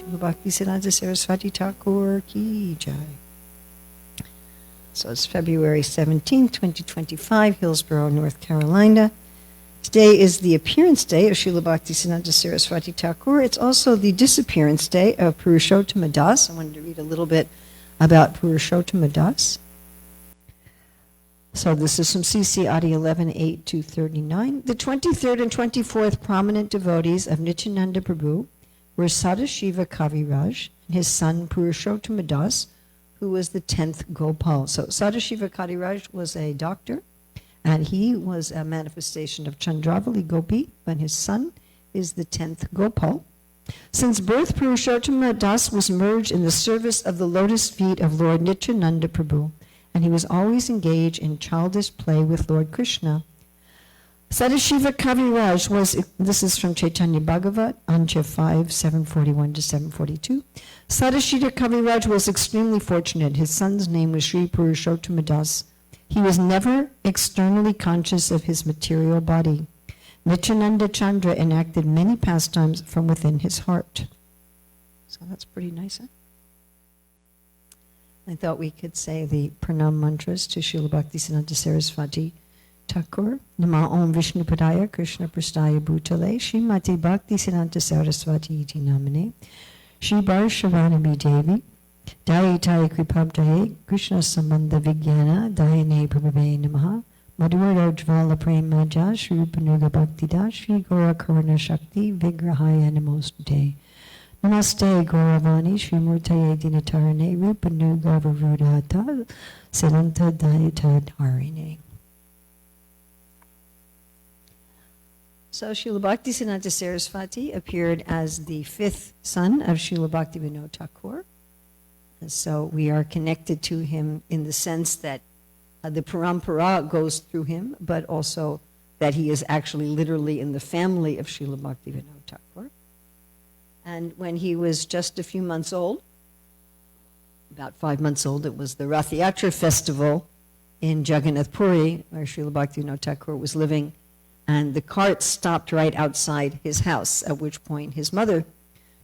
Srila Bhaktisiddhanta Sarasvati Thakur ki jai. So it's February 17, 2025, Hillsborough, North Carolina. Today is the appearance day of Srila Bhaktisiddhanta Sarasvati Thakur. It's also the disappearance day of Purushottama Das. I wanted to read a little bit about Purushottama Das. So this is from CC Adi 11.8-239. The 23rd and 24th prominent devotees of Nityananda Prabhu were Sadashiva Kaviraj and his son Purushottama Das, who was the 10th Gopal. So Sadashiva Kaviraj was a doctor, and he was a manifestation of Chandravali Gopi, and his son is the 10th Gopal. Since birth, Purushottama Das was merged in the service of the lotus feet of Lord Nityananda Prabhu, and he was always engaged in childish play with Lord Krishna. Sadashiva Kaviraj was, this is from Chaitanya Bhagavat, Anja 5, 741-742. Sadashiva Kaviraj was extremely fortunate. His son's name was Sri Purushottama Das. He was never externally conscious of his material body. Nityananda Chandra enacted many pastimes from within his heart. So that's pretty nice, huh? I thought we could say the pranam mantras to Srila Bhaktisiddhanta Sarasvati Thakur. Nama Om Vishnu Padaya Krishna Prastaya Bhutale Srimati Bhaktisiddhanta Sarasvati iti namane Shri Vaishnava Devi Dayitai Kripabdaye Krishna Sambandha Vijnana Dayane Prabhave Namaha Madhura Jvala Premaja Shri Rupanuga Bhaktida Shri Gora Karuna Shakti Vigrahaya Namostute Namaste Gauravani Shri Murtaye Dinatarane Rupanuga Varudhata Silanta Dayata Dharine. So Srila Bhaktisiddhanta Sarasvati appeared as the 5th son of Srila Bhaktivinoda Thakur. And so we are connected to him in the sense that the parampara goes through him, but also that he is actually literally in the family of Srila Bhaktivinoda Thakur. And when he was just a few months old, about 5 months old, it was the Rath Yatra festival in Jagannath Puri, where Srila Bhaktivinoda Thakur was living. And the cart stopped right outside his house, at which point his mother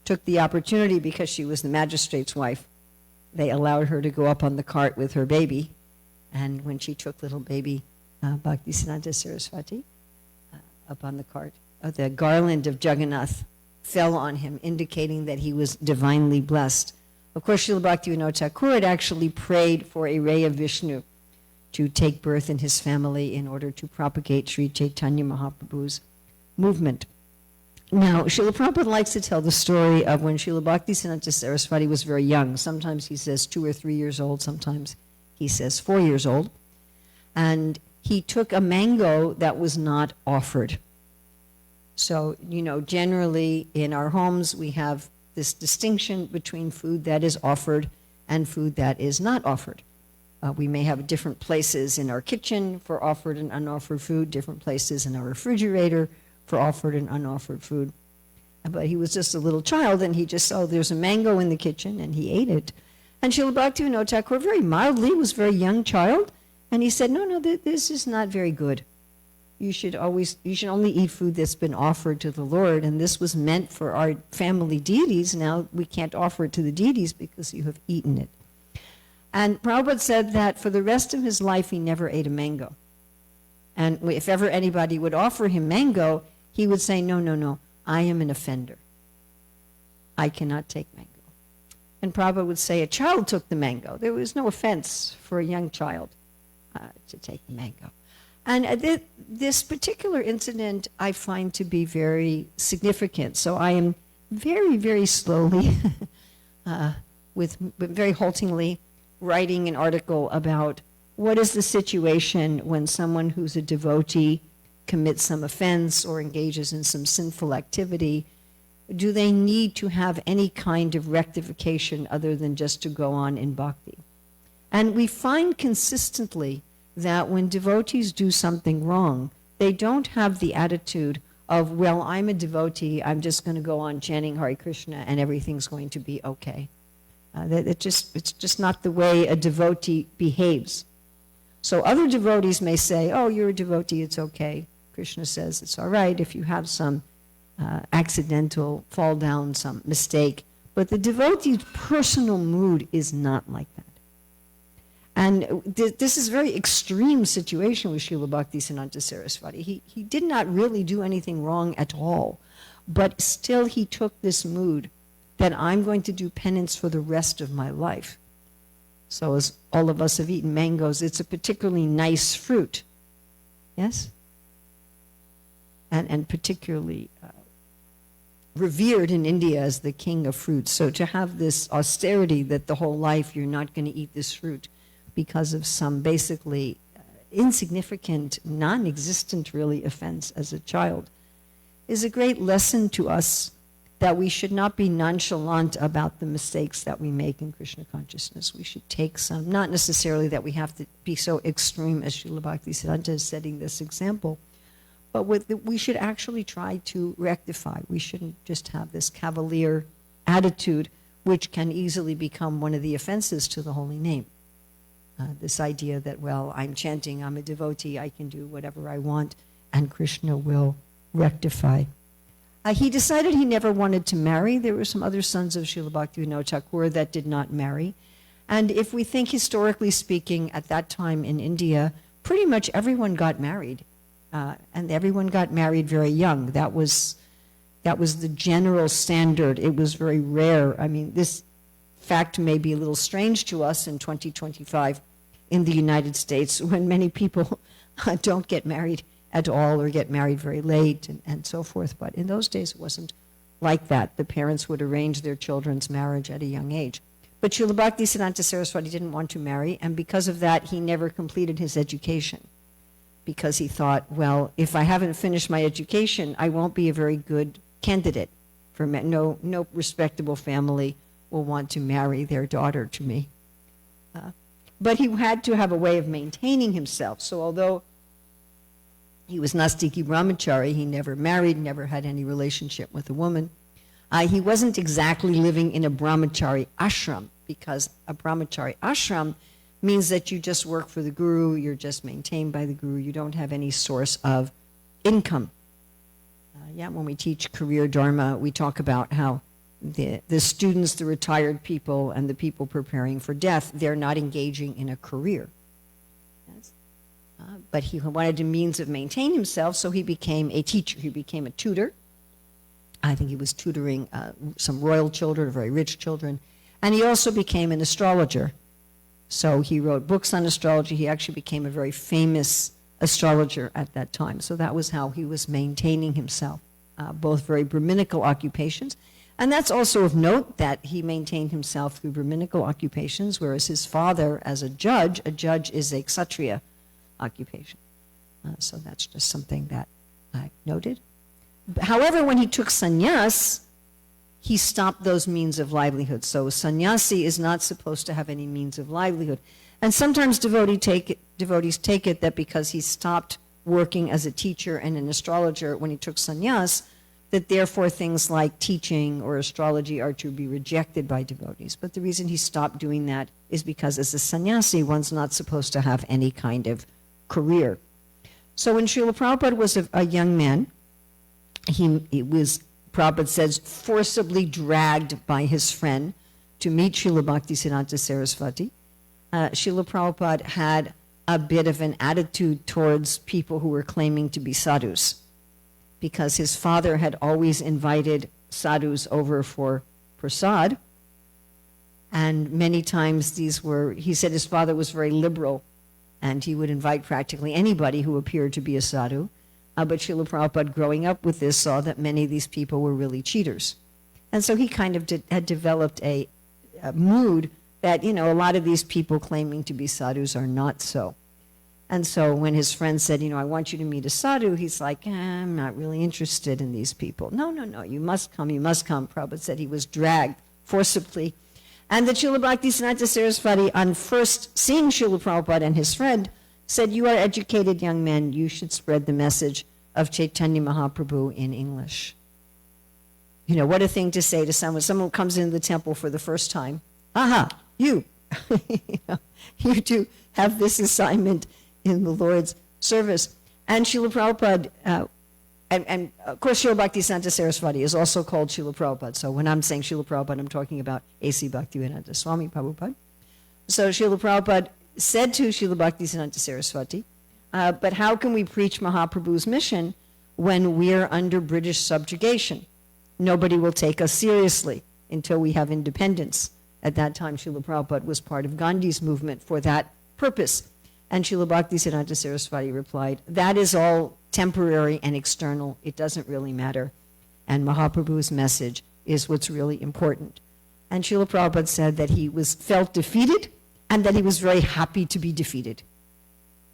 took the opportunity, because she was the magistrate's wife. They allowed her to go up on the cart with her baby. And when she took little baby Bhaktisiddhanta Sarasvati up on the cart, the garland of Jagannath fell on him, indicating that he was divinely blessed. Of course, Srila Bhaktivinoda Thakur had actually prayed for a ray of Vishnu to take birth in his family in order to propagate Sri Chaitanya Mahaprabhu's movement. Now, Srila Prabhupada likes to tell the story of when Srila Bhaktisiddhanta Sarasvati was very young. Sometimes he says 2 or 3 years old, sometimes he says 4 years old. And he took a mango that was not offered. So, generally in our homes we have this distinction between food that is offered and food that is not offered. We may have different places in our kitchen for offered and unoffered food, different places in our refrigerator for offered and unoffered food. But he was just a little child, and he just saw there's a mango in the kitchen, and he ate it. And Srila Bhaktivinoda Thakur very mildly, was a very young child, and he said, no, this is not very good. You should only eat food that's been offered to the Lord, and this was meant for our family deities. Now we can't offer it to the deities because you have eaten it. And Prabhupada said that for the rest of his life, he never ate a mango. And if ever anybody would offer him mango, he would say, no, I am an offender. I cannot take mango. And Prabhupada would say, a child took the mango. There was no offense for a young child to take the mango. And this particular incident I find to be very significant. So I am very, very slowly, very haltingly, writing an article about what is the situation when someone who's a devotee commits some offense or engages in some sinful activity. Do they need to have any kind of rectification other than just to go on in bhakti? And we find consistently that when devotees do something wrong, they don't have the attitude of, well, I'm a devotee, I'm just going to go on chanting Hare Krishna and everything's going to be okay. It's just not the way a devotee behaves. So other devotees may say, oh, you're a devotee, it's okay. Krishna says it's all right if you have some accidental fall down, some mistake, But the devotee's personal mood is not like that. And this is a very extreme situation with Srila Bhaktisiddhanta Sarasvati. He did not really do anything wrong at all, but still he took this mood that I'm going to do penance for the rest of my life. So as all of us have eaten mangoes, it's a particularly nice fruit. Yes? And particularly revered in India as the king of fruits. So to have this austerity that the whole life you're not going to eat this fruit because of some basically insignificant, non-existent really offense as a child is a great lesson to us that we should not be nonchalant about the mistakes that we make in Krishna consciousness. We should take some, not necessarily that we have to be so extreme as Srila Bhaktisiddhanta is setting this example, but we should actually try to rectify. We shouldn't just have this cavalier attitude, which can easily become one of the offenses to the holy name. This idea that, well, I'm chanting, I'm a devotee, I can do whatever I want, and Krishna will rectify. He decided he never wanted to marry. There were some other sons of Srila Bhaktivinoda Thakur that did not marry. And if we think historically speaking, at that time in India, pretty much everyone got married. And everyone got married very young. That was the general standard. It was very rare. I mean, this fact may be a little strange to us in 2025 in the United States, when many people don't get married at all or get married very late and so forth. But in those days, it wasn't like that. The parents would arrange their children's marriage at a young age. But Srila Bhaktisiddhanta Sarasvati didn't want to marry, and because of that, he never completed his education, because he thought, well, if I haven't finished my education, I won't be a very good candidate for no respectable family will want to marry their daughter to me. But he had to have a way of maintaining himself. So although he was Nastiki Brahmachari, he never married, never had any relationship with a woman. He wasn't exactly living in a Brahmachari ashram, because a Brahmachari ashram means that you just work for the guru, you're just maintained by the guru, you don't have any source of income. When we teach career dharma, we talk about how the students, the retired people, and the people preparing for death, they're not engaging in a career. Yes? But he wanted a means of maintaining himself, so he became a teacher. He became a tutor. I think he was tutoring some royal children, very rich children. And he also became an astrologer. So he wrote books on astrology. He actually became a very famous astrologer at that time. So that was how he was maintaining himself, both very Brahminical occupations. And that's also of note that he maintained himself through Brahminical occupations, whereas his father, as a judge is a Kshatriya occupation. So that's just something that I noted. However, when he took sannyas, he stopped those means of livelihood. So a sannyasi is not supposed to have any means of livelihood. And sometimes devotees take it that because he stopped working as a teacher and an astrologer when he took sannyas, that therefore things like teaching or astrology are to be rejected by devotees. But the reason he stopped doing that is because as a sannyasi, one's not supposed to have any kind of career. So when Srila Prabhupada was a young man, he was, Prabhupada says, forcibly dragged by his friend to meet Srila Bhaktisiddhanta Sarasvati. Srila Prabhupada had a bit of an attitude towards people who were claiming to be sadhus, because his father had always invited sadhus over for prasad, and many times he said his father was very liberal, and he would invite practically anybody who appeared to be a sadhu. But Srila Prabhupada, growing up with this, saw that many of these people were really cheaters. And so he kind of had developed a mood that, a lot of these people claiming to be sadhus are not so. And so when his friend said, I want you to meet a sadhu, he's like, I'm not really interested in these people. No, you must come. Prabhupada said he was dragged forcibly. And that Srila Bhaktisiddhanta Sarasvati, on first seeing Srila Prabhupada and his friend, said, you are educated young men, you should spread the message of Chaitanya Mahaprabhu in English. What a thing to say to someone comes into the temple for the first time. Aha, you. You do have this assignment in the Lord's service. And Srila Prabhupada and of course, Srila Bhaktisiddhanta Sarasvati is also called Srila Prabhupada. So when I'm saying Srila Prabhupada, I'm talking about A.C. Bhaktivedanta Swami Prabhupada. So Srila Prabhupada said to Srila Bhaktisiddhanta Sarasvati, but how can we preach Mahaprabhu's mission when we're under British subjugation? Nobody will take us seriously until we have independence. At that time, Srila Prabhupada was part of Gandhi's movement for that purpose. And Srila Bhaktisiddhanta Sarasvati replied, that is all temporary and external. It doesn't really matter. And Mahaprabhu's message is what's really important. And Srila Prabhupada said that he felt defeated and that he was very happy to be defeated.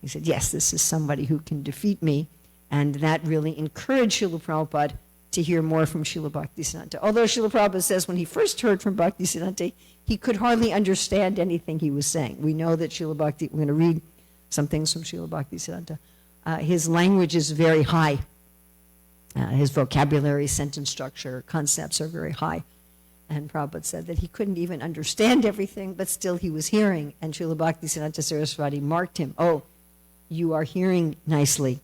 He said, yes, this is somebody who can defeat me. And that really encouraged Srila Prabhupada to hear more from Srila Bhaktisiddhanta. Although Srila Prabhupada says when he first heard from Bhaktisiddhanta, he could hardly understand anything he was saying. We know that Srila Bhakti, we're going to read some things from Srila Bhaktisiddhanta. His language is very high. His vocabulary, sentence structure, concepts are very high. And Prabhupada said that he couldn't even understand everything, but still he was hearing. And Srila Bhaktisiddhanta Sarasvati marked him, oh, you are hearing nicely.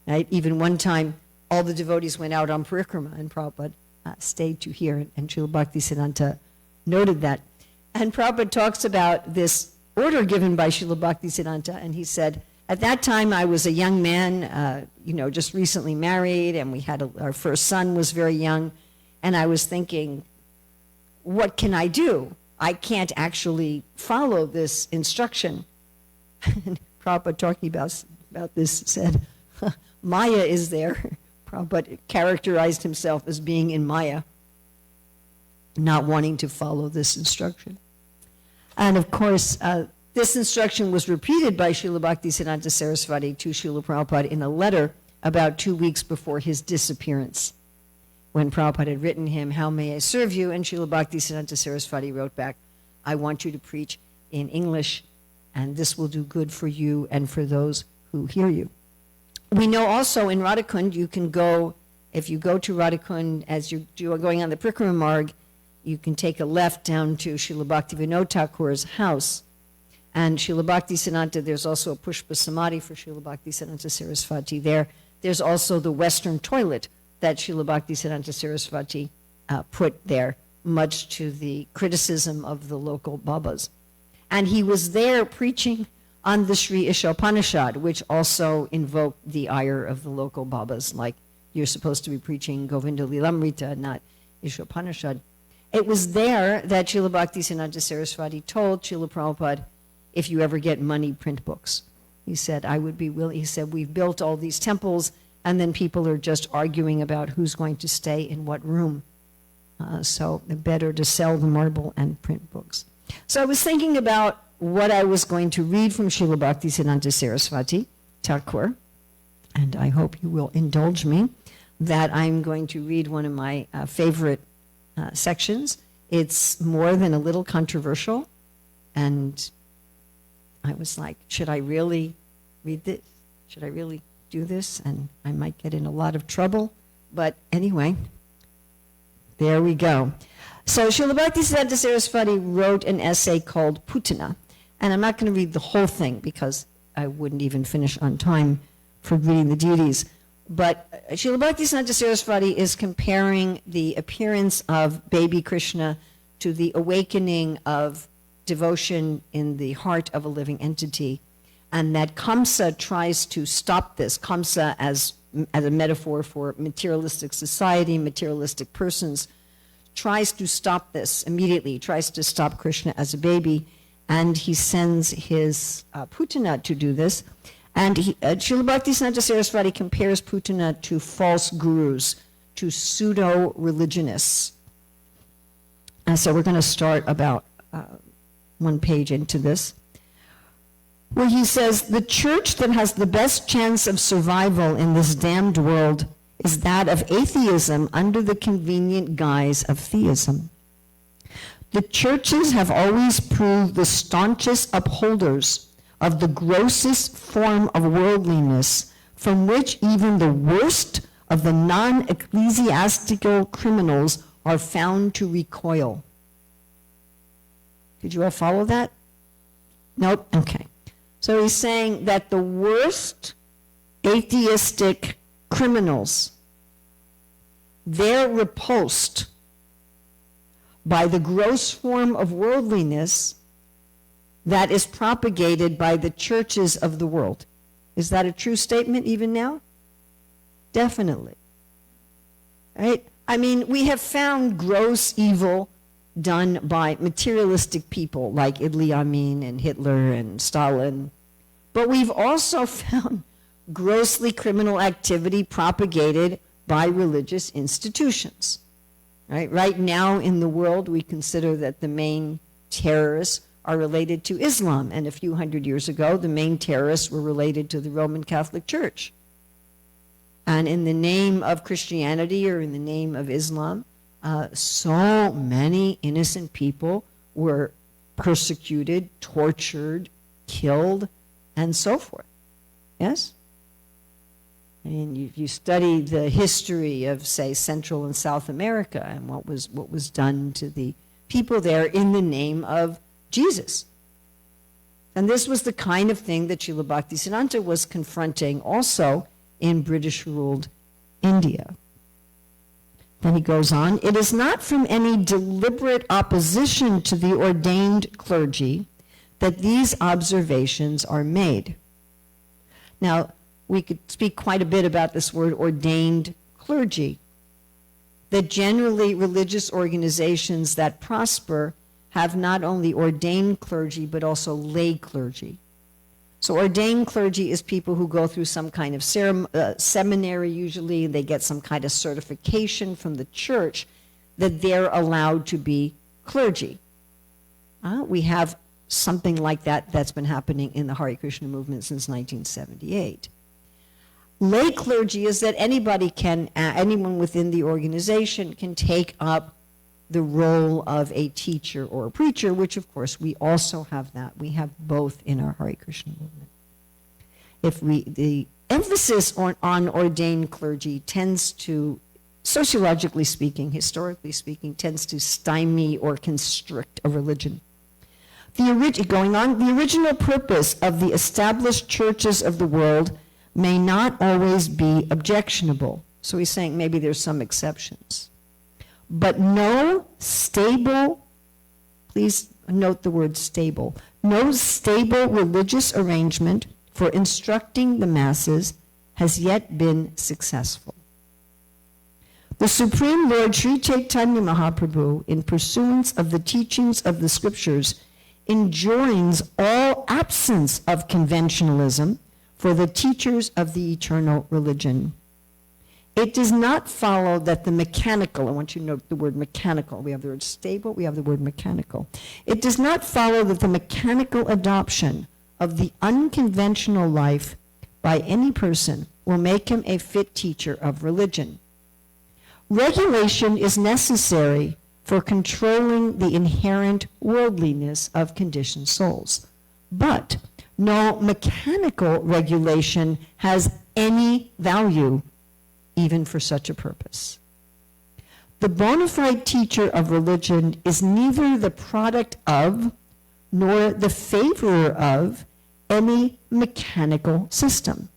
Right? Even one time, all the devotees went out on parikrama, and Prabhupada stayed to hear, and Srila Bhaktisiddhanta noted that. And Prabhupada talks about this order given by Srila Bhaktisiddhanta, and he said, at that time I was a young man, just recently married, and we had our first son was very young, and I was thinking, what can I do? I can't actually follow this instruction. And Prabhupada talking about this said, Maya is there. Prabhupada characterized himself as being in Maya, not wanting to follow this instruction. And of course, this instruction was repeated by Srila Bhaktisiddhanta Sarasvati to Srila Prabhupada in a letter about 2 weeks before his disappearance, when Prabhupada had written him, how may I serve you? And Srila Bhaktisiddhanta Sarasvati wrote back, I want you to preach in English, and this will do good for you and for those who hear you. We know also in Radhakund, you can go, if you go to Radhakund as you're going on the Parikrama Marg, you can take a left down to Srila Bhaktivinoda Thakur's house. And Srila Bhaktisiddhanta, there's also a Pushpa Samadhi for Srila Bhaktisiddhanta Sarasvati there. There's also the Western toilet that Srila Bhaktisiddhanta Sarasvati put there, much to the criticism of the local Babas. And he was there preaching on the Sri Ishopanishad, which also invoked the ire of the local Babas, like you're supposed to be preaching Govinda Lilamrita, not Ishopanishad. It was there that Srila Bhaktisiddhanta Sarasvati told Srila Prabhupada, if you ever get money, print books. He said, I would be willing. He said, we've built all these temples, and then people are just arguing about who's going to stay in what room. So better to sell the marble and print books. So I was thinking about what I was going to read from Srila Bhaktisiddhanta Sarasvati Thakur, and I hope you will indulge me that I'm going to read one of my favorite sections. It's more than a little controversial, and I was like, should I really read this? Should I really do this? And I might get in a lot of trouble, but anyway, there we go. So Srila Bhaktisiddhanta Sarasvati wrote an essay called Putana, and I'm not going to read the whole thing because I wouldn't even finish on time for reading the deities. But Srila Bhaktisiddhanta Sarasvati is comparing the appearance of baby Krishna to the awakening of devotion in the heart of a living entity, and that Kamsa tries to stop this. Kamsa as a metaphor for materialistic society, materialistic persons, tries to stop this immediately, tries to stop Krishna as a baby, and he sends his Putana to do this. And Srila Bhaktisiddhanta Sarasvati compares Putana to false gurus, to pseudo-religionists. And so we're going to start about one page into this, where he says, the church that has the best chance of survival in this damned world is that of atheism under the convenient guise of theism. The churches have always proved the staunchest upholders of the grossest form of worldliness, from which even the worst of the non-ecclesiastical criminals are found to recoil. Did you all follow that? Nope? Okay. So he's saying that the worst atheistic criminals they're repulsed by the gross form of worldliness that is propagated by the churches of the world. Is that a true statement even now? Definitely. Right? I mean, we have found gross evil done by materialistic people like Idi Amin and Hitler and Stalin, but we've also found grossly criminal activity propagated by religious institutions. Right now in the world, we consider that the main terrorists are related to Islam, and a few hundred years ago, the main terrorists were related to the Roman Catholic Church. And in the name of Christianity or in the name of Islam, so many innocent people were persecuted, tortured, killed, and so forth. Yes? I mean, you study the history of, say, Central and South America and what was done to the people there in the name of Jesus. And this was the kind of thing that Srila Bhaktisiddhanta was confronting also in British-ruled India. Then he goes on, it is not from any deliberate opposition to the ordained clergy that these observations are made. Now, we could speak quite a bit about this word ordained clergy. That generally religious organizations that prosper have not only ordained clergy, but also lay clergy. So ordained clergy is people who go through some kind of seminary usually, they get some kind of certification from the church that they're allowed to be clergy. We have something like that that's been happening in the Hare Krishna movement since 1978. Lay clergy is that anyone within the organization can take up the role of a teacher or a preacher, which of course we also have that. We have both in our Hare Krishna movement. The emphasis on ordained clergy tends to, sociologically speaking, historically speaking, tends to stymie or constrict a religion. The original purpose of the established churches of the world may not always be objectionable. So he's saying maybe there's some exceptions. But no stable, please note the word stable, no stable religious arrangement for instructing the masses has yet been successful. The Supreme Lord Sri Chaitanya Mahaprabhu, in pursuance of the teachings of the scriptures, enjoins all absence of conventionalism for the teachers of the eternal religion. It does not follow that the mechanical, I want you to note the word mechanical, we have the word stable, we have the word mechanical. It does not follow that the mechanical adoption of the unconventional life by any person will make him a fit teacher of religion. Regulation is necessary for controlling the inherent worldliness of conditioned souls. But no mechanical regulation has any value even for such a purpose. The bona fide teacher of religion is neither the product of nor the favorer of any mechanical system.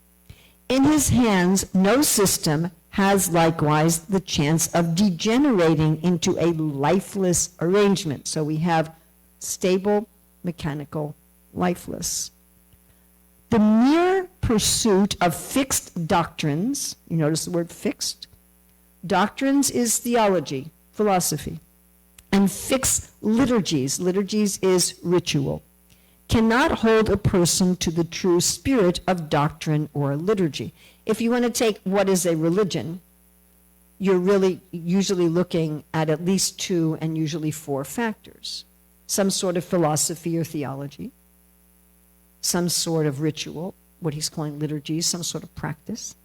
In his hands, no system has likewise the chance of degenerating into a lifeless arrangement. So we have stable, mechanical, lifeless. The mere pursuit of fixed doctrines, you notice the word fixed? Doctrines is theology, philosophy. And fixed liturgies, liturgies is ritual, cannot hold a person to the true spirit of doctrine or liturgy. If you want to take what is a religion, you're really usually looking at least 2 and usually 4 factors. Some sort of philosophy or theology, some sort of ritual, what he's calling liturgies, some sort of practice,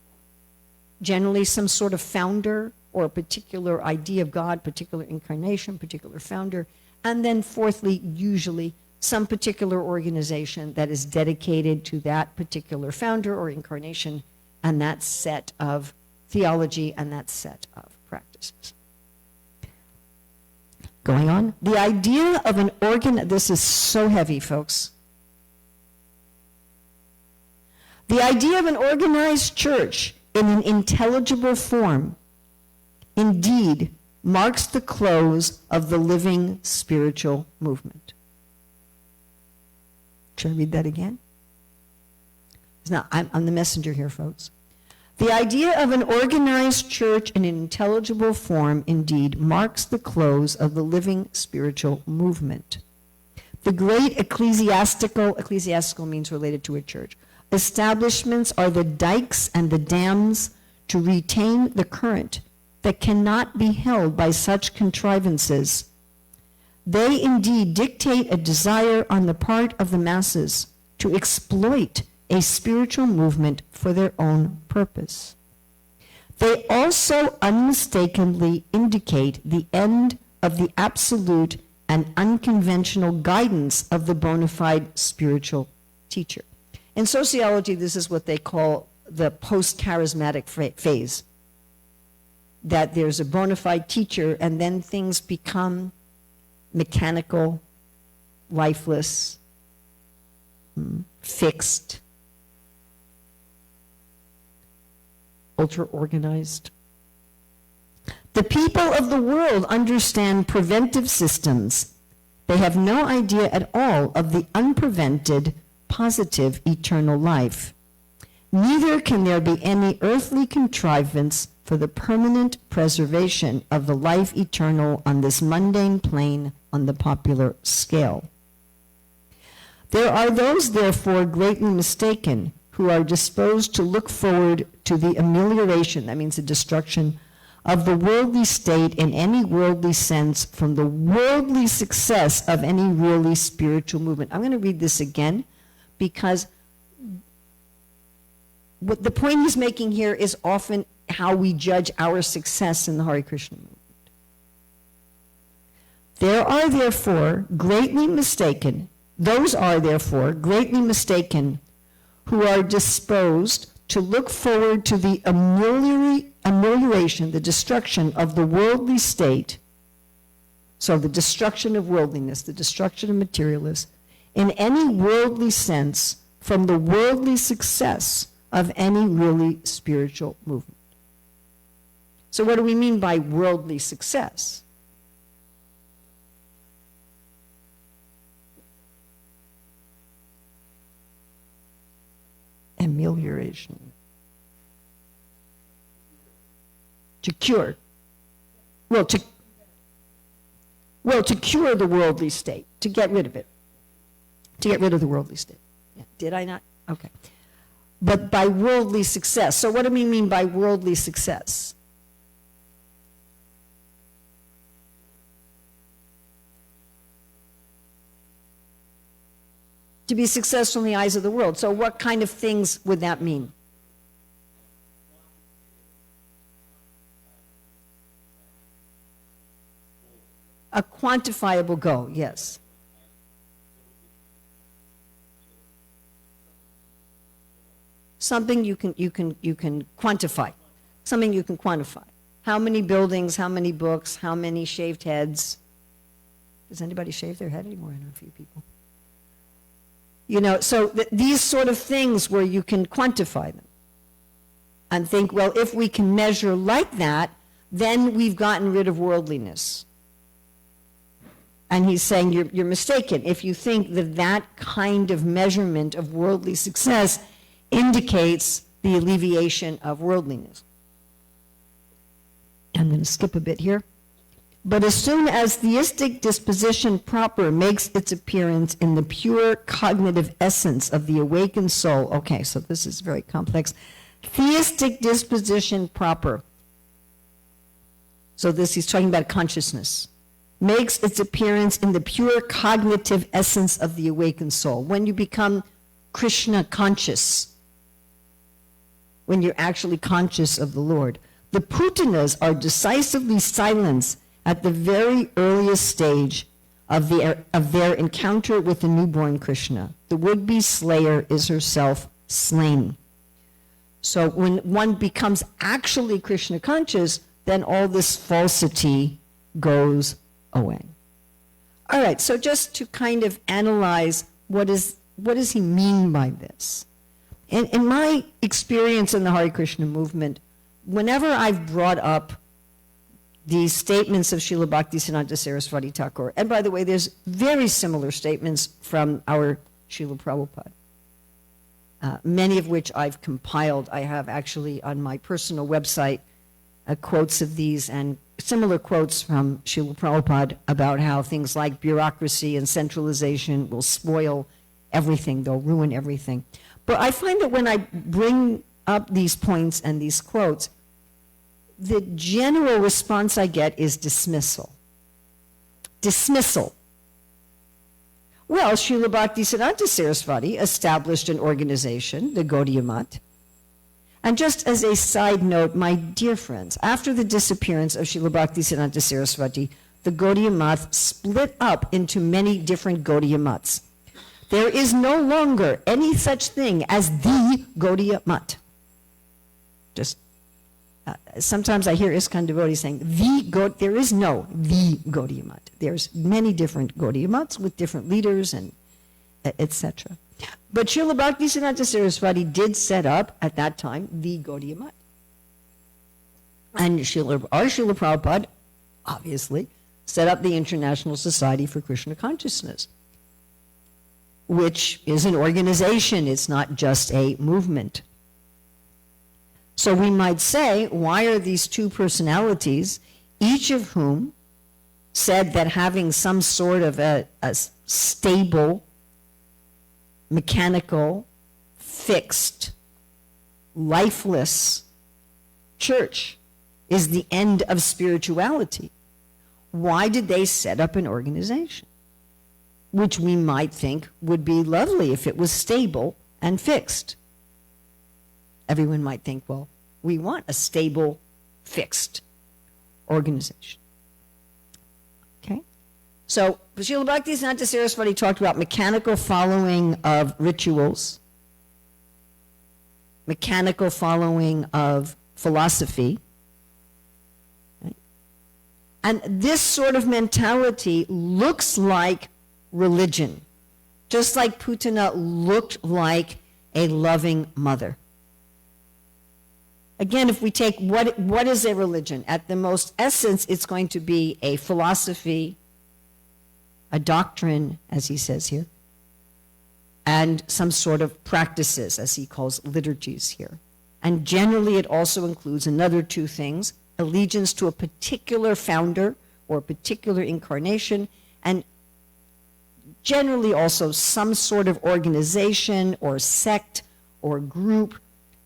generally some sort of founder or a particular idea of God, particular incarnation, particular founder, and then fourthly, usually some particular organization that is dedicated to that particular founder or incarnation and that set of theology and that set of practices. Going on, the idea of an this is so heavy, folks. The idea of an organized church in an intelligible form indeed marks the close of the living spiritual movement. Should I read that again? Now, I'm the messenger here, folks. The idea of an organized church in an intelligible form indeed marks the close of the living spiritual movement. The great ecclesiastical means related to a church, establishments are the dikes and the dams to retain the current that cannot be held by such contrivances. They indeed dictate a desire on the part of the masses to exploit a spiritual movement for their own purpose. They also unmistakably indicate the end of the absolute and unconventional guidance of the bona fide spiritual teacher. In sociology, this is what they call the post-charismatic phase, that there's a bona fide teacher and then things become mechanical, lifeless, fixed, ultra-organized. The people of the world understand preventive systems. They have no idea at all of the unprevented, positive, eternal life. Neither can there be any earthly contrivance for the permanent preservation of the life eternal on this mundane plane on the popular scale. There are those, therefore, greatly mistaken, who are disposed to look forward to the amelioration, that means the destruction, of the worldly state in any worldly sense from the worldly success of any really spiritual movement. I'm going to read this again because what the point he's making here is often how we judge our success in the Hare Krishna movement. Those are therefore greatly mistaken who are disposed to look forward to the amelioration, the destruction of the worldly state, so the destruction of worldliness, the destruction of materialists, in any worldly sense from the worldly success of any really spiritual movement. So what do we mean by worldly success? Amelioration. To cure. Well, to cure the worldly state, to get rid of it. To get rid of the worldly state. Yeah. Did I not? Okay. But by worldly success. So what do we mean by worldly success? To be successful in the eyes of the world. So what kind of things would that mean? A quantifiable goal, yes. Something you can quantify. Something you can quantify. How many buildings, how many books, how many shaved heads? Does anybody shave their head anymore? I know a few people. You know, so these sort of things where you can quantify them and think, well, if we can measure like that, then we've gotten rid of worldliness. And he's saying you're mistaken if you think that that kind of measurement of worldly success indicates the alleviation of worldliness. I'm going to skip a bit here. But as soon as theistic disposition proper makes its appearance in the pure cognitive essence of the awakened soul, okay, so this is very complex. Theistic disposition proper, so this he's talking about consciousness, makes its appearance in the pure cognitive essence of the awakened soul. When you become Krishna conscious, when you're actually conscious of the Lord, the putanas are decisively silenced at the very earliest stage of their encounter with the newborn Krishna. The would-be slayer is herself slain. So when one becomes actually Krishna conscious, then all this falsity goes away. All right, so just to kind of analyze what does he mean by this? In my experience in the Hare Krishna movement, whenever I've brought up these statements of Srila Bhaktisiddhanta Sarasvati Thakur. And by the way, there's very similar statements from our Srila Prabhupada, many of which I've compiled. I have actually on my personal website quotes of these and similar quotes from Srila Prabhupada about how things like bureaucracy and centralization will spoil everything, they'll ruin everything. But I find that when I bring up these points and these quotes, the general response I get is dismissal. Dismissal. Well, Srila Bhaktisiddhanta Sarasvati established an organization, the Gaudiya Math. And just as a side note, my dear friends, after the disappearance of Srila Bhaktisiddhanta Sarasvati, the Gaudiya Math split up into many different Gaudiya Maths. There is no longer any such thing as the Gaudiya Math. Just sometimes I hear ISKCON devotees saying, there is no the Gaudiya Math. There's many different Gaudiya Maths with different leaders and etc. But Srila Bhaktisiddhanta Sarasvati did set up, at that time, the Gaudiya Math. And our Srila Prabhupada, obviously, set up the International Society for Krishna Consciousness, which is an organization. It's not just a movement. So we might say, why are these two personalities, each of whom said that having some sort of a stable, mechanical, fixed, lifeless church is the end of spirituality? Why did they set up an organization? Which we might think would be lovely if it was stable and fixed. Everyone might think, well, we want a stable, fixed organization. Okay? So, Srila Bhaktisiddhanta Sarasvati talked about mechanical following of rituals, mechanical following of philosophy. Right? And this sort of mentality looks like religion, just like Putana looked like a loving mother. Again, if we take what is a religion? At the most essence, it's going to be a philosophy, a doctrine, as he says here, and some sort of practices, as he calls liturgies here. And generally, it also includes another two things: allegiance to a particular founder or a particular incarnation, and generally also some sort of organization or sect or group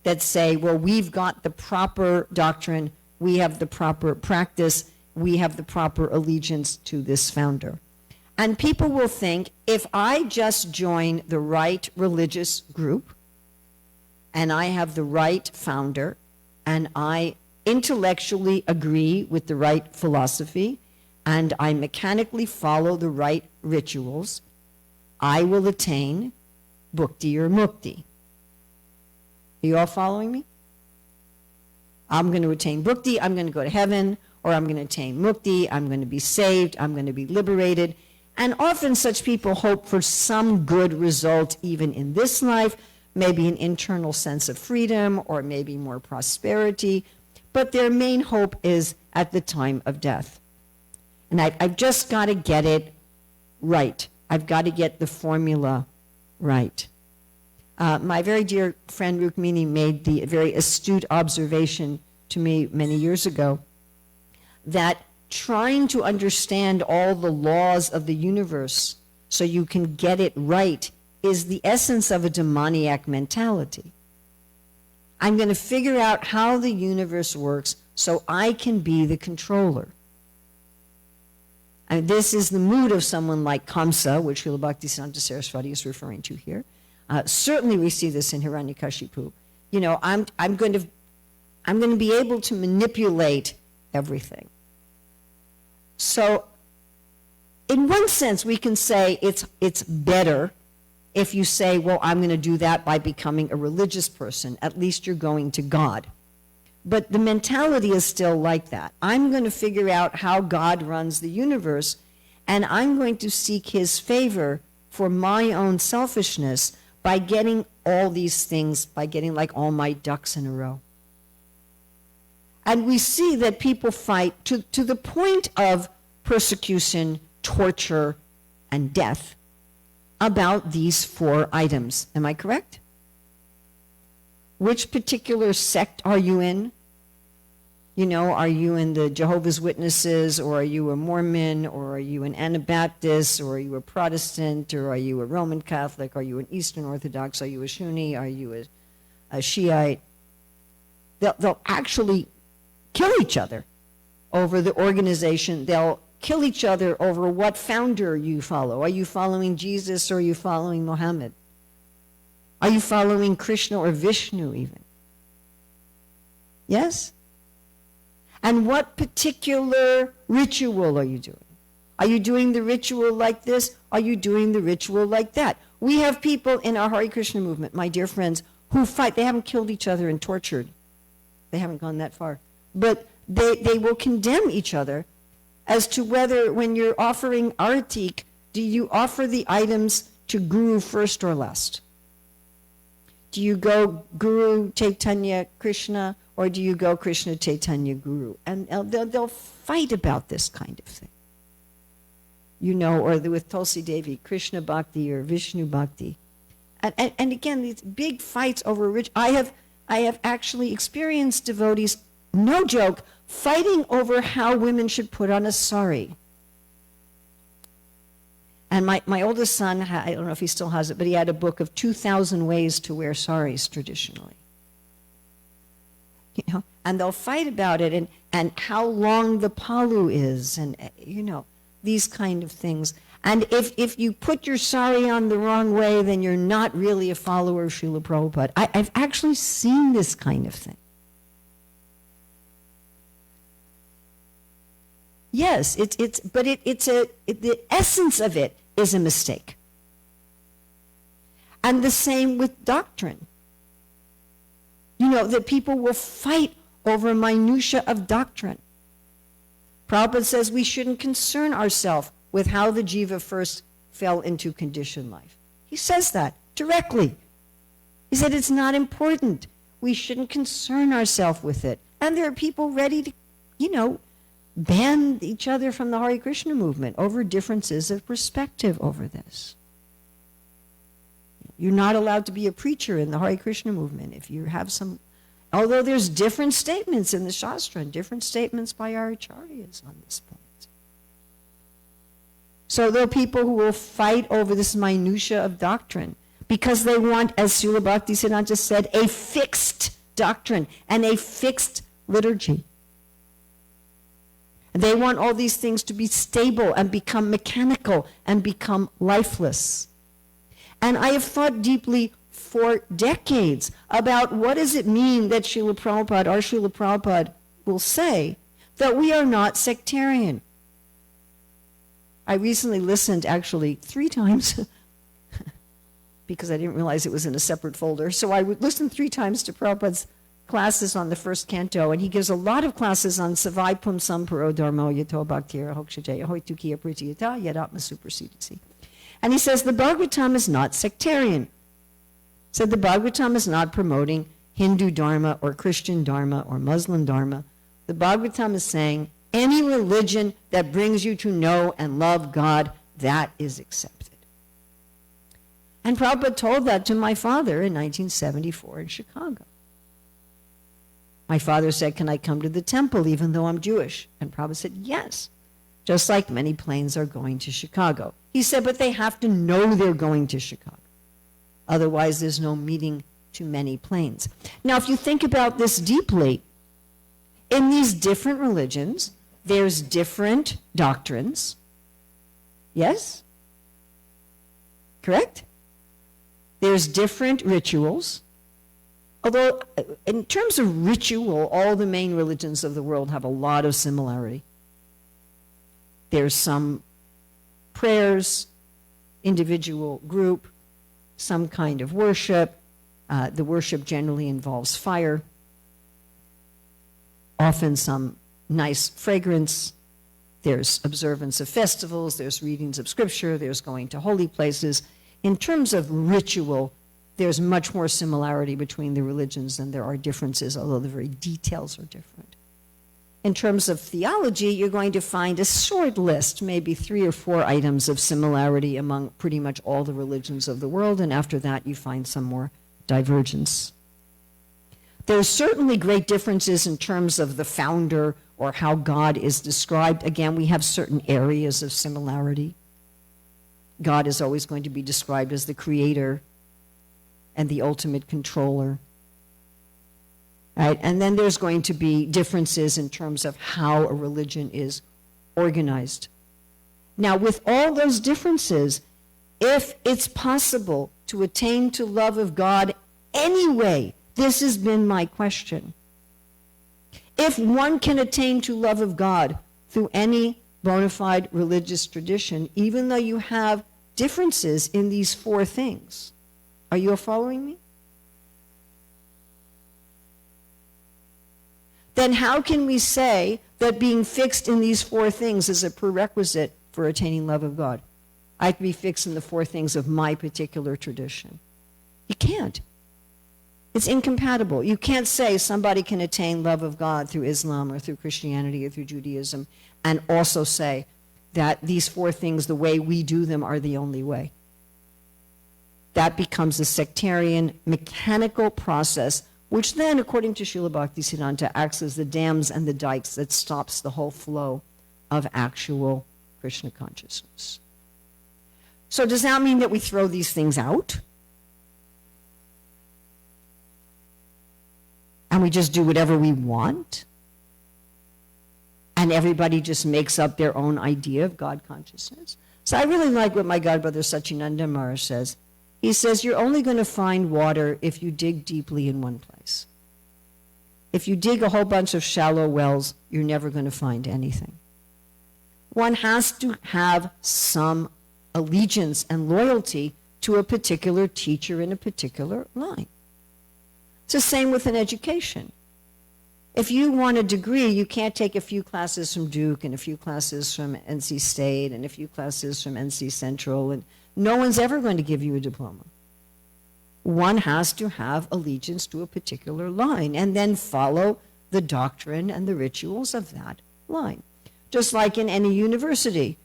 that say, well, we've got the proper doctrine, we have the proper practice, we have the proper allegiance to this founder. And people will think, if I just join the right religious group, and I have the right founder, and I intellectually agree with the right philosophy, and I mechanically follow the right rituals, I will attain bhukti or mukti. Are you all following me? I'm going to attain bhukti, I'm going to go to heaven, or I'm going to attain mukti, I'm going to be saved, I'm going to be liberated. And often such people hope for some good result even in this life, maybe an internal sense of freedom, or maybe more prosperity, but their main hope is at the time of death. And I've just got to get it right. I've got to get the formula right. My very dear friend Rukmini made the very astute observation to me many years ago that trying to understand all the laws of the universe so you can get it right is the essence of a demoniac mentality. I'm going to figure out how the universe works so I can be the controller. And this is the mood of someone like Kamsa, which Srila Bhaktisiddhanta Sarasvati is referring to here. Certainly we see this in Hiranyakashipu. You know, I'm going to be able to manipulate everything. So in one sense, we can say it's better if you say, well, I'm going to do that by becoming a religious person. At least you're going to God. But the mentality is still like that. I'm going to figure out how God runs the universe, and I'm going to seek his favor for my own selfishness by getting all these things, by getting like all my ducks in a row. And we see that people fight to the point of persecution, torture, and death about these 4 items. Am I correct? Which particular sect are you in? You know, are you in the Jehovah's Witnesses, or are you a Mormon, or are you an Anabaptist, or are you a Protestant, or are you a Roman Catholic, are you an Eastern Orthodox, are you a Sunni, are you a Shiite? They'll actually kill each other over the organization. They'll kill each other over what founder you follow. Are you following Jesus, or are you following Muhammad? Are you following Krishna or Vishnu even? Yes? And what particular ritual are you doing? Are you doing the ritual like this? Are you doing the ritual like that? We have people in our Hare Krishna movement, my dear friends, who fight. They haven't killed each other and tortured. They haven't gone that far. But they will condemn each other as to whether, when you're offering artik, do you offer the items to Guru first or last? Do you go Guru Chaitanya Krishna, or do you go Krishna Chaitanya Guru? And they'll fight about this kind of thing. You know, or with Tulsi Devi, Krishna Bhakti or Vishnu Bhakti. And again, these big fights over rich. I have actually experienced devotees, no joke, fighting over how women should put on a sari. And my oldest son, I don't know if he still has it, but he had a book of 2,000 ways to wear saris traditionally. You know, and they'll fight about it, and how long the palu is, and you know, these kind of things. And if you put your sari on the wrong way, then you're not really a follower of Srila Prabhupada. I've actually seen this kind of thing. Yes, the essence of it is a mistake. And the same with doctrine. You know, that people will fight over minutia of doctrine. Prabhupada says we shouldn't concern ourselves with how the jiva first fell into conditioned life. He says that directly. He said it's not important. We shouldn't concern ourselves with it. And there are people ready to, you know, ban each other from the Hare Krishna movement over differences of perspective over this. You're not allowed to be a preacher in the Hare Krishna movement if you have some, although there's different statements in the Shastra and different statements by our acharyas on this point. So there are people who will fight over this minutia of doctrine because they want, as Srila Bhaktisiddhanta said, a fixed doctrine and a fixed liturgy. They want all these things to be stable and become mechanical and become lifeless. And I have thought deeply for decades about what does it mean that Srila Prabhupada, our Srila Prabhupada, will say that we are not sectarian. I recently listened actually 3 times because I didn't realize it was in a separate folder. So I would listen 3 times to Prabhupada's classes on the first canto, and he gives a lot of classes on Savai Pumsam Paro Dharmo Yato Bhaktira Hokshajaya Hoitukiya Pritiyata Yadatma Supersedisi. And he says the Bhagavatam is not sectarian. Said the Bhagavatam is not promoting Hindu Dharma or Christian Dharma or Muslim Dharma. The Bhagavatam is saying any religion that brings you to know and love God, that is accepted. And Prabhupada told that to my father in 1974 in Chicago. My father said, can I come to the temple even though I'm Jewish? And Prabhupada said, yes. Just like many planes are going to Chicago. He said, but they have to know they're going to Chicago. Otherwise, there's no meeting to many planes. Now, if you think about this deeply, in these different religions, there's different doctrines. Yes? Correct? There's different rituals. Although, in terms of ritual, all the main religions of the world have a lot of similarity. There's some prayers, individual, group, some kind of worship. The worship generally involves fire, often some nice fragrance. There's observance of festivals, there's readings of scripture, there's going to holy places. In terms of ritual, there's much more similarity between the religions than there are differences, although the very details are different. in terms of theology, you're going to find a short list, maybe 3 or 4 items of similarity among pretty much all the religions of the world, and after that you find some more divergence. There's certainly great differences in terms of the founder or how God is described. Again, we have certain areas of similarity. God is always going to be described as the creator and the ultimate controller. Right? And then there's going to be differences in terms of how a religion is organized. Now, with all those differences, if it's possible to attain to love of God anyway, this has been my question. If one can attain to love of God through any bona fide religious tradition, even though you have differences in these 4 things, are you following me? Then how can we say that being fixed in these 4 things is a prerequisite for attaining love of God? I have to be fixed in the 4 things of my particular tradition. You can't. It's incompatible. You can't say somebody can attain love of God through Islam or through Christianity or through Judaism and also say that these 4 things, the way we do them, are the only way. That becomes a sectarian, mechanical process, which then, according to Srila Bhaktisiddhanta, acts as the dams and the dikes that stops the whole flow of actual Krishna consciousness. So does that mean that we throw these things out? And we just do whatever we want? And everybody just makes up their own idea of God consciousness? So I really like what my godbrother Satchidananda Maharaj says. He says, you're only going to find water if you dig deeply in one place. If you dig a whole bunch of shallow wells, you're never going to find anything. One has to have some allegiance and loyalty to a particular teacher in a particular line. It's the same with an education. If you want a degree, you can't take a few classes from Duke and a few classes from NC State and a few classes from NC Central, and no one's ever going to give you a diploma. One has to have allegiance to a particular line and then follow the doctrine and the rituals of that line. Just like in any university.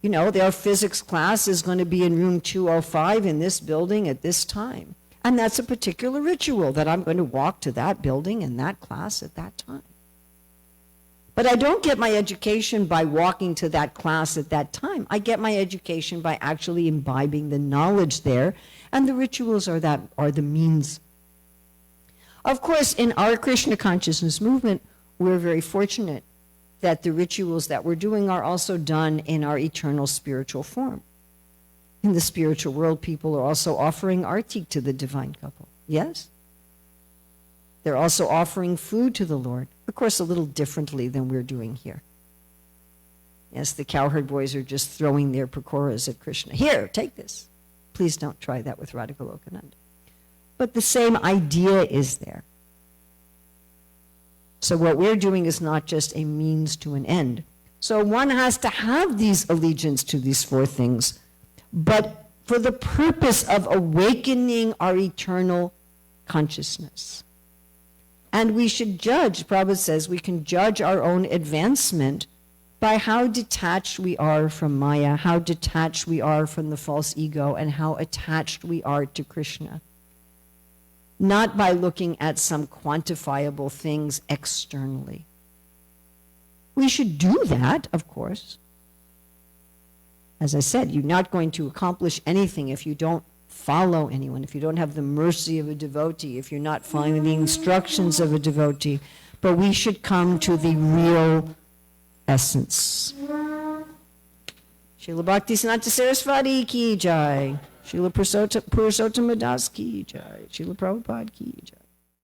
You know, their physics class is going to be in room 205 in this building at this time. And that's a particular ritual that I'm going to walk to that building and that class at that time. But I don't get my education by walking to that class at that time. I get my education by actually imbibing the knowledge there, and the rituals are the means. Of course, in our Krishna consciousness movement, we're very fortunate that the rituals that we're doing are also done in our eternal spiritual form. In the spiritual world, people are also offering arti to the divine couple. Yes? They're also offering food to the Lord. Of course, a little differently than we're doing here. Yes, the cowherd boys are just throwing their pakoras at Krishna. Here, take this. Please don't try that with Radha Golokananda. But the same idea is there. So what we're doing is not just a means to an end. So one has to have these allegiance to these 4 things, but for the purpose of awakening our eternal consciousness. And we should judge, Prabhupada says, we can judge our own advancement by how detached we are from Maya, how detached we are from the false ego, and how attached we are to Krishna. Not by looking at some quantifiable things externally. We should do that, of course. As I said, you're not going to accomplish anything if you don't follow anyone, if you don't have the mercy of a devotee, if you're not following the instructions of a devotee. But we should come to the real essence. Srila Bhaktisiddhanta Sarasvati ki jai. Srila Purushottam Das ki jai. Srila Prabhupada ki jai.